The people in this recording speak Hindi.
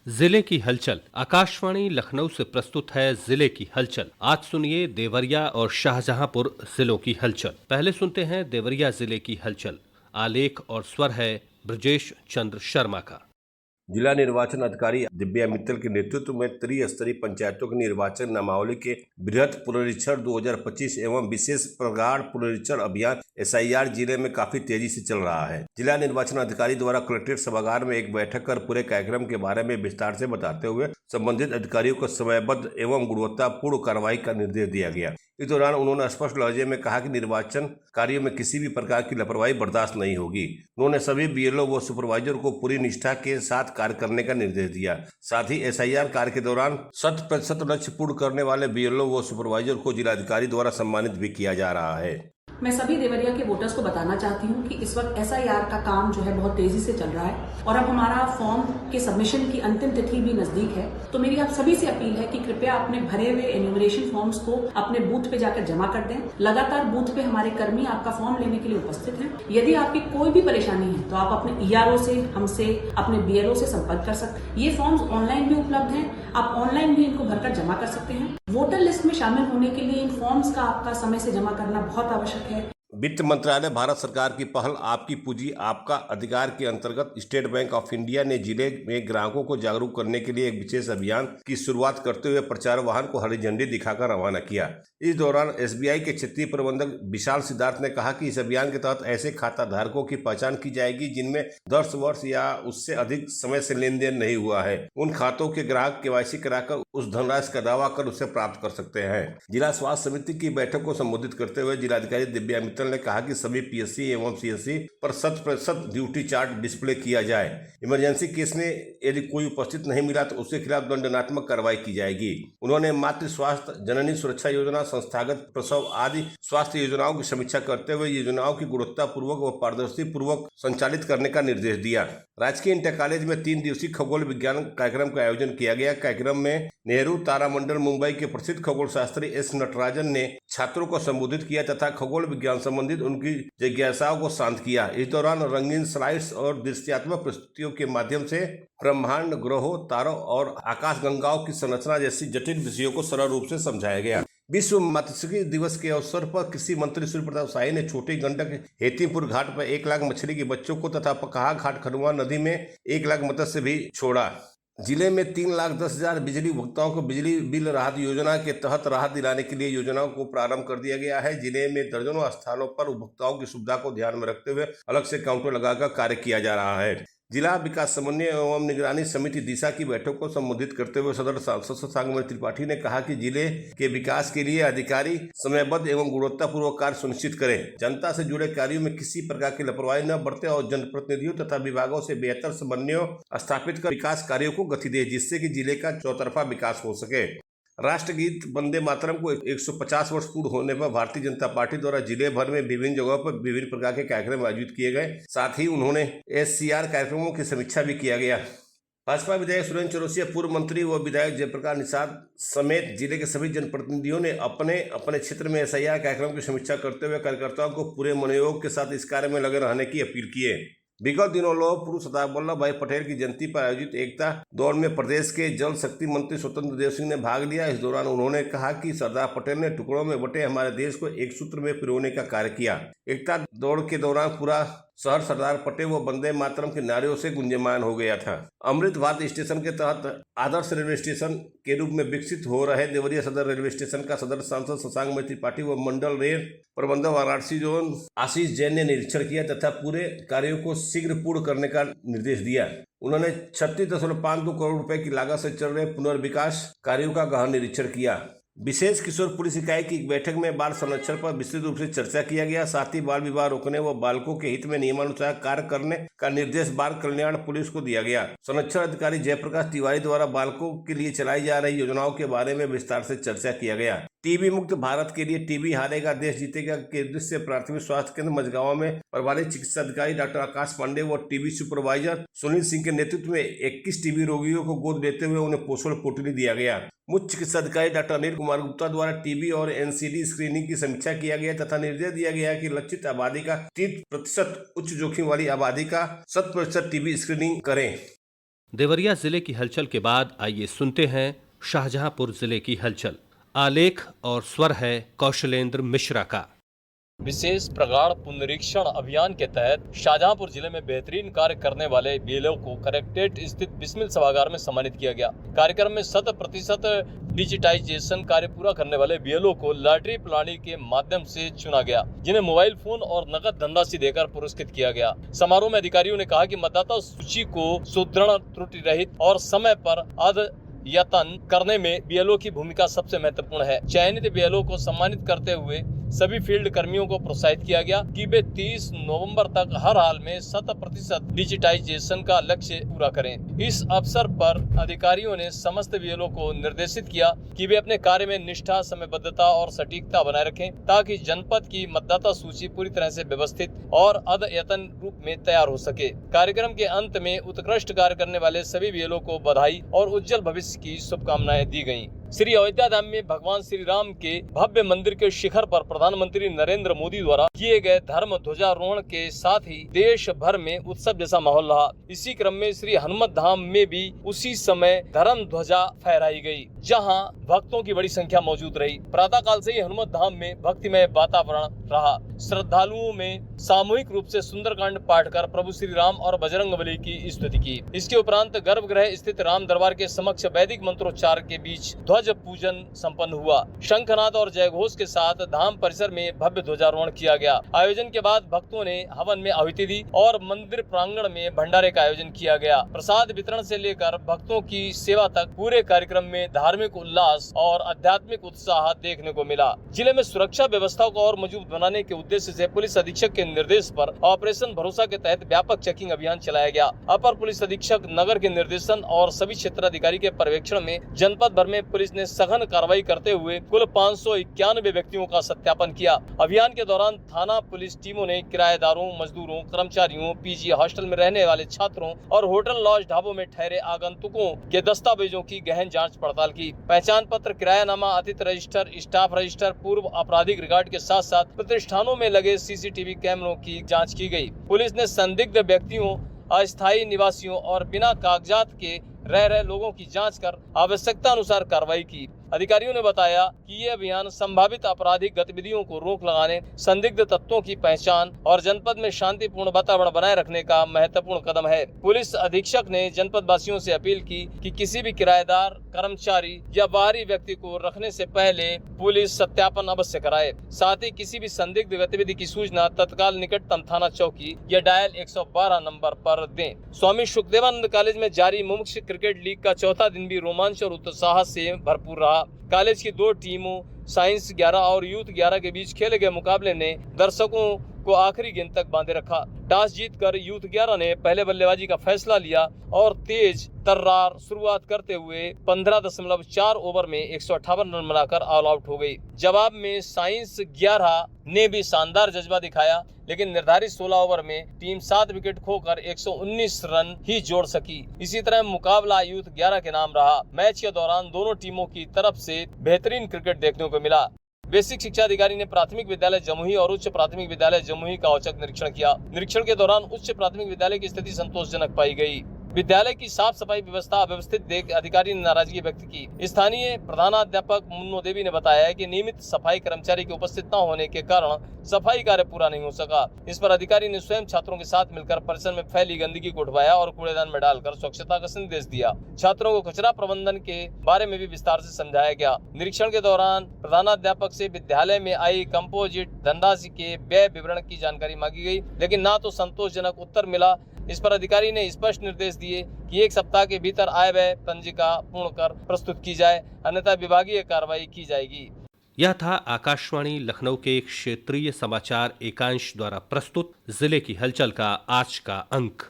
जिले की हलचल। आकाशवाणी लखनऊ से प्रस्तुत है जिले की हलचल। आज सुनिए देवरिया और शाहजहांपुर जिलों की हलचल। पहले सुनते हैं देवरिया जिले की हलचल। आलेख और स्वर है ब्रजेश चंद्र शर्मा का। जिला निर्वाचन अधिकारी दिव्या मित्तल के नेतृत्व में त्रिस्तरीय पंचायतों की निर्वाचन नामावली के बृहद पुनरीक्षण 2025 एवं विशेष प्रगाढ़ पुनरीक्षण अभियान SIR जिले में काफी तेजी से चल रहा है। जिला निर्वाचन अधिकारी द्वारा कलेक्ट्रेट सभागार में एक बैठक कर पूरे कार्यक्रम के बारे में विस्तार से बताते हुए संबंधित अधिकारियों को समयबद्ध एवं गुणवत्तापूर्ण कार्रवाई का निर्देश दिया गया। इस दौरान उन्होंने स्पष्ट लहजे में कहा कि निर्वाचन कार्यों में किसी भी प्रकार की लापरवाही बर्दाश्त नहीं होगी। उन्होंने सभी BLO व सुपरवाइजर को पूरी निष्ठा के साथ कार्य करने का निर्देश दिया। साथ ही SIR कार्य के दौरान 100% लक्ष्य पूर्ण करने वाले BLO व सुपरवाइजर को जिलाधिकारी द्वारा सम्मानित भी किया जा रहा है। मैं सभी देवरिया के वोटर्स को बताना चाहती हूँ कि इस वक्त SIR का काम जो है बहुत तेजी से चल रहा है और अब हमारा फॉर्म के सबमिशन की अंतिम तिथि भी नजदीक है। तो मेरी आप सभी से अपील है कि कृपया अपने भरे हुए एन्यूमरेशन फॉर्म्स को अपने बूथ पे जाकर जमा कर दें। लगातार बूथ पे हमारे कर्मी आपका फॉर्म लेने के लिए उपस्थित हैं। यदि आपकी कोई भी परेशानी है तो आप अपने ERO से, हमसे, अपने BLO से संपर्क कर सकते हैं। ये फॉर्म्स ऑनलाइन भी उपलब्ध हैं, आप ऑनलाइन भी इनको भरकर जमा कर सकते हैं। वोटर लिस्ट में शामिल होने के लिए इन फॉर्म्स का आपका समय से जमा करना बहुत आवश्यक है। वित्त मंत्रालय भारत सरकार की पहल आपकी पूंजी आपका अधिकार के अंतर्गत स्टेट बैंक ऑफ इंडिया ने जिले में ग्राहकों को जागरूक करने के लिए एक विशेष अभियान की शुरुआत करते हुए प्रचार वाहन को हरी झंडी दिखाकर रवाना किया। इस दौरान SBI के क्षेत्रीय प्रबंधक विशाल सिद्धार्थ ने कहा कि इस अभियान के तहत ऐसे खाता धारकों की पहचान की जाएगी जिनमें 10 वर्ष या उससे अधिक समय से लेन देन नहीं हुआ है। उन खातों के ग्राहक KYC कराकर उस धनराशि का दावा कर उसे प्राप्त कर सकते हैं। जिला स्वास्थ्य समिति की बैठक को संबोधित करते हुए जिलाधिकारी दिव्या मित्तल ने कहा कि सभी PSC एवं CSC पर 100% ड्यूटी चार्ट डिस्प्ले किया जाए। इमरजेंसी केस में यदि कोई उपस्थित नहीं मिला तो उसके खिलाफ दंडात्मक कार्रवाई की जाएगी। उन्होंने मातृ स्वास्थ्य, जननी सुरक्षा योजना, संस्थागत प्रसव आदि स्वास्थ्य योजनाओं की समीक्षा करते हुए योजनाओं की गुणवत्तापूर्वक व पारदर्शी पूर्वक संचालित करने का निर्देश दिया। राजकीय इंटर कॉलेज में 3 दिवसीय खगोल विज्ञान कार्यक्रम का आयोजन किया गया। कार्यक्रम में नेहरू तारामंडल मुंबई के प्रसिद्ध खगोल शास्त्री S नटराजन ने छात्रों को संबोधित किया तथा खगोल विज्ञान संबंधित उनकी जिज्ञासाओं को शांत किया। इस दौरान रंगीन स्लाइड्स और दृश्यात्मक प्रस्तुतियों के माध्यम से ब्रह्मांड, ग्रहों, तारों और आकाशगंगाओं की संरचना जैसी जटिल विषयों को सरल रूप से समझाया गया। विश्व मत्स्य दिवस के अवसर पर कृषि मंत्री सूर्य प्रताप शाही ने छोटी गंडक हेतीपुर घाट पर 1 लाख मछली के बच्चों को तथा पकहा घाट खनुआ नदी में 1 लाख मत्स्य भी छोड़ा। जिले में 3,10,000 बिजली उपभोक्ताओं को बिजली बिल राहत योजना के तहत राहत दिलाने के लिए योजनाओं को प्रारंभ कर दिया गया है। जिले में दर्जनों स्थानों पर उपभोक्ताओं की सुविधा को ध्यान में रखते हुए अलग से काउंटर लगाकर कार्य किया जा रहा है। जिला विकास समन्वय एवं निगरानी समिति दिशा की बैठक को संबोधित करते हुए सदर सांसद सांगमणि त्रिपाठी ने कहा कि जिले के विकास के लिए अधिकारी समयबद्ध एवं गुणवत्तापूर्वक कार्य सुनिश्चित करें। जनता से जुड़े कार्यों में किसी प्रकार की लापरवाही न बरते और जनप्रतिनिधियों तथा विभागों से बेहतर समन्वय स्थापित कर विकास कार्यों को गति दे, जिससे कि जिले का चौतरफा विकास हो सके। राष्ट्रगीत वंदे मातरम को 150 वर्ष पूर्ण होने पर भारतीय जनता पार्टी द्वारा जिले भर में विभिन्न जगहों पर विभिन्न प्रकार के कार्यक्रम आयोजित किए गए। साथ ही उन्होंने SCR कार्यक्रमों की समीक्षा भी किया गया। भाजपा विधायक सुरेंद्र चौरसिया, पूर्व मंत्री व विधायक जयप्रकाश निषाद समेत जिले के सभी जनप्रतिनिधियों ने अपने अपने क्षेत्र में SIR कार्यक्रम की समीक्षा करते हुए कार्यकर्ताओं को पूरे मनोयोग के साथ इस कार्य में लगे रहने की अपील की है। विगत दिनों लौह पुरुष सरदार वल्लभ भाई पटेल की जयंती पर आयोजित एकता दौड़ में प्रदेश के जल शक्ति मंत्री स्वतंत्र देव सिंह ने भाग लिया। इस दौरान उन्होंने कहा कि सरदार पटेल ने टुकड़ों में बटे हमारे देश को एक सूत्र में पिरोने का कार्य किया। एकता दौड़ के दौरान पूरा शहर सरदार पटेल व वंदे मातरम के नारों से गुंजयमान हो गया था। अमृत भारत स्टेशन के तहत आदर्श रेलवे स्टेशन के रूप में विकसित हो रहे देवरिया सदर रेलवे स्टेशन का सदर सांसद शशांक त्रिपाठी व मंडल रेल प्रबंधक वाराणसी जोन आशीष जैन ने निरीक्षण किया तथा पूरे कार्यों को शीघ्र पूर्ण करने का निर्देश दिया। उन्होंने 36.52 करोड़ रुपए की लागत से चल रहे पुनर्विकास कार्यों का गहन निरीक्षण किया। विशेष किशोर पुलिस इकाई की बैठक में बाल संरक्षण पर विस्तृत रूप से चर्चा किया गया। साथ ही बाल विवाह रोकने व बालकों के हित में नियमानुसार कार्य करने का निर्देश बाल कल्याण पुलिस को दिया गया। संरक्षण अधिकारी जयप्रकाश तिवारी द्वारा बालकों के लिए चलाई जा रही योजनाओं के बारे में विस्तार से चर्चा किया गया। टीबी मुक्त भारत के लिए टीबी हारेगा देश जीतेगा के उद्देश्य से प्राथमिक स्वास्थ्य केंद्र मझगांव में प्रभारी चिकित्सा अधिकारी डॉक्टर आकाश पांडे व टीबी सुपरवाइजर सुनील सिंह के नेतृत्व में 21 टीबी रोगियों को गोद लेते हुए उन्हें पोषण पोटली दिया गया। मुख्य चिकित्सा अधिकारी डॉक्टर अनिल कुमार गुप्ता द्वारा टीबी और एनसीडी स्क्रीनिंग की समीक्षा किया गया तथा निर्देश दिया गया कि लक्षित आबादी का 30% उच्च जोखिम वाली आबादी का 100% टीबी स्क्रीनिंग करें। देवरिया जिले की हलचल के बाद आइए सुनते हैं शाहजहांपुर जिले की हलचल। आलेख और स्वर है कौशलेंद्र मिश्रा का। विशेष प्रगाढ़ पुनरीक्षण अभियान के तहत शाहजहांपुर जिले में बेहतरीन कार्य करने वाले बीएलओ को कलेक्ट्रेट स्थित बिस्मिल सभागार में सम्मानित किया गया। कार्यक्रम में 100% डिजिटाइजेशन कार्य पूरा करने वाले बीएलओ को लॉटरी प्रणाली के माध्यम से चुना गया, जिन्हें मोबाइल फोन और नकद धनराशि देकर पुरस्कृत किया गया। समारोह में अधिकारियों ने कहा कि मतदाता सूची को सुदृढ़, त्रुटि रहित और समय पर अद्यतन करने में बीएलओ की भूमिका सबसे महत्वपूर्ण है। चयनित बीएलओ को सम्मानित करते हुए सभी फील्ड कर्मियों को प्रोत्साहित किया गया कि वे 30 नवंबर तक हर हाल में 100% डिजिटाइजेशन का लक्ष्य पूरा करें। इस अवसर पर अधिकारियों ने समस्त बीएलओ को निर्देशित किया कि वे अपने कार्य में निष्ठा, समयबद्धता और सटीकता बनाए रखें ताकि जनपद की मतदाता सूची पूरी तरह से व्यवस्थित और अद्यतन रूप में तैयार हो सके। कार्यक्रम के अंत में उत्कृष्ट कार्य करने वाले सभी बीएलओ को बधाई और उज्जवल भविष्य की शुभकामनाएं दी गयी। श्री अयोध्या धाम में भगवान श्री राम के भव्य मंदिर के शिखर पर प्रधानमंत्री नरेंद्र मोदी द्वारा किए गए धर्म ध्वजारोहण के साथ ही देश भर में उत्सव जैसा माहौल रहा। इसी क्रम में श्री हनुमत धाम में भी उसी समय धर्म ध्वजा फहराई गई, जहां भक्तों की बड़ी संख्या मौजूद रही। प्रातः काल से ही हनुमत धाम में भक्तिमय वातावरण रहा। श्रद्धालुओं में सामूहिक रूप से सुंदरकांड पाठ कर प्रभु श्री राम और बजरंगबली की स्तुति की। इसके उपरांत गर्भगृह स्थित राम दरबार के समक्ष वैदिक मंत्रोच्चार के बीच ध्वज पूजन संपन्न हुआ। शंखनाद और जयघोष के साथ धाम परिसर में भव्य ध्वजारोहण किया गया। आयोजन के बाद भक्तों ने हवन में आहुति दी और मंदिर प्रांगण में भंडारे का आयोजन किया गया। प्रसाद वितरण से लेकर भक्तों की सेवा तक पूरे कार्यक्रम में धार्मिक उल्लास और आध्यात्मिक उत्साह देखने को मिला। जिले में सुरक्षा व्यवस्था को और मजबूत बनाने के उद्देश्य से पुलिस अधीक्षक के निर्देश पर ऑपरेशन भरोसा के तहत व्यापक चेकिंग अभियान चलाया गया। अपर पुलिस अधीक्षक नगर के निर्देशन और सभी क्षेत्राधिकारी के पर्यवेक्षण में जनपद भर में पुलिस ने सघन कार्रवाई करते हुए कुल 591 व्यक्तियों का सत्यापन किया। अभियान के दौरान थाना पुलिस टीमों ने किराएदारों, मजदूरों, कर्मचारियों, पीजी हॉस्टल में रहने वाले छात्रों और होटल लॉज ढाबों में ठहरे आगंतुकों के दस्तावेजों की गहन जांच पड़ताल की। पहचान पत्र, किरायानामा, अतिथि रजिस्टर, स्टाफ रजिस्टर, पूर्व आपराधिक रिकॉर्ड के साथ साथ प्रतिष्ठानों में लगे सीसीटीवी कैमरों की जाँच की गयी। पुलिस ने संदिग्ध व्यक्तियों, अस्थायी निवासियों और बिना कागजात के रह रहे लोगों की जांच कर आवश्यकता अनुसार कार्रवाई की। अधिकारियों ने बताया कि ये अभियान संभावित आपराधिक गतिविधियों को रोक लगाने, संदिग्ध तत्वों की पहचान और जनपद में शांतिपूर्ण वातावरण बनाए रखने का महत्वपूर्ण कदम है। पुलिस अधीक्षक ने जनपद वासियों से अपील की कि किसी भी किराएदार, कर्मचारी या बाहरी व्यक्ति को रखने से पहले पुलिस सत्यापन अवश्य कराए। साथ ही किसी भी संदिग्ध गतिविधि की सूचना तत्काल निकटतम थाना चौकी या डायल 112 नंबर पर दें। स्वामी सुखदेवानंद कॉलेज में जारी मुमुक्ष क्रिकेट लीग का चौथा दिन भी रोमांच और उत्साह से भरपूर रहा। कॉलेज की दो टीमों साइंस 11 और यूथ 11 के बीच खेले गए मुकाबले ने दर्शकों को आखिरी गेंद तक बांधे रखा। टॉस जीतकर यूथ 11 ने पहले बल्लेबाजी का फैसला लिया और तेज तर्रार शुरुआत करते हुए 15.4 ओवर में 158 रन बनाकर ऑल आउट हो गई। जवाब में साइंस 11 ने भी शानदार जज्बा दिखाया, लेकिन निर्धारित 16 ओवर में टीम 7 विकेट खोकर 119 रन ही जोड़ सकी। इसी तरह मुकाबला यूथ 11 के नाम रहा। मैच के दौरान दोनों टीमों की तरफ से बेहतरीन क्रिकेट देखने को मिला। बेसिक शिक्षा अधिकारी ने प्राथमिक विद्यालय जमुई और उच्च प्राथमिक विद्यालय जमुई का औचक निरीक्षण किया। निरीक्षण के दौरान उच्च प्राथमिक विद्यालय की स्थिति संतोषजनक पाई गई। विद्यालय की साफ सफाई व्यवस्था अव्यवस्थित देख अधिकारी ने नाराजगी व्यक्त की। स्थानीय प्रधानाध्यापक मुन्नो देवी ने बताया है कि नियमित सफाई कर्मचारी के उपस्थित न होने के कारण सफाई कार्य पूरा नहीं हो सका। इस पर अधिकारी ने स्वयं छात्रों के साथ मिलकर परिसर में फैली गंदगी को उठवाया और कूड़ेदान में डालकर स्वच्छता का संदेश दिया। छात्रों को कचरा प्रबंधन के बारे में भी विस्तार से समझाया गया। निरीक्षण के दौरान प्रधानाध्यापक से विद्यालय में आई कंपोजिट धनराशि के व्यय विवरण की जानकारी मांगी गई, लेकिन न तो संतोषजनक उत्तर मिला। इस पर अधिकारी ने स्पष्ट निर्देश दिए कि 1 सप्ताह के भीतर आय व्यय पंजिका पूर्ण कर प्रस्तुत की जाए, अन्यथा विभागीय कार्रवाई की जाएगी। यह था आकाशवाणी लखनऊ के क्षेत्रीय समाचार एकांश द्वारा प्रस्तुत जिले की हलचल का आज का अंक।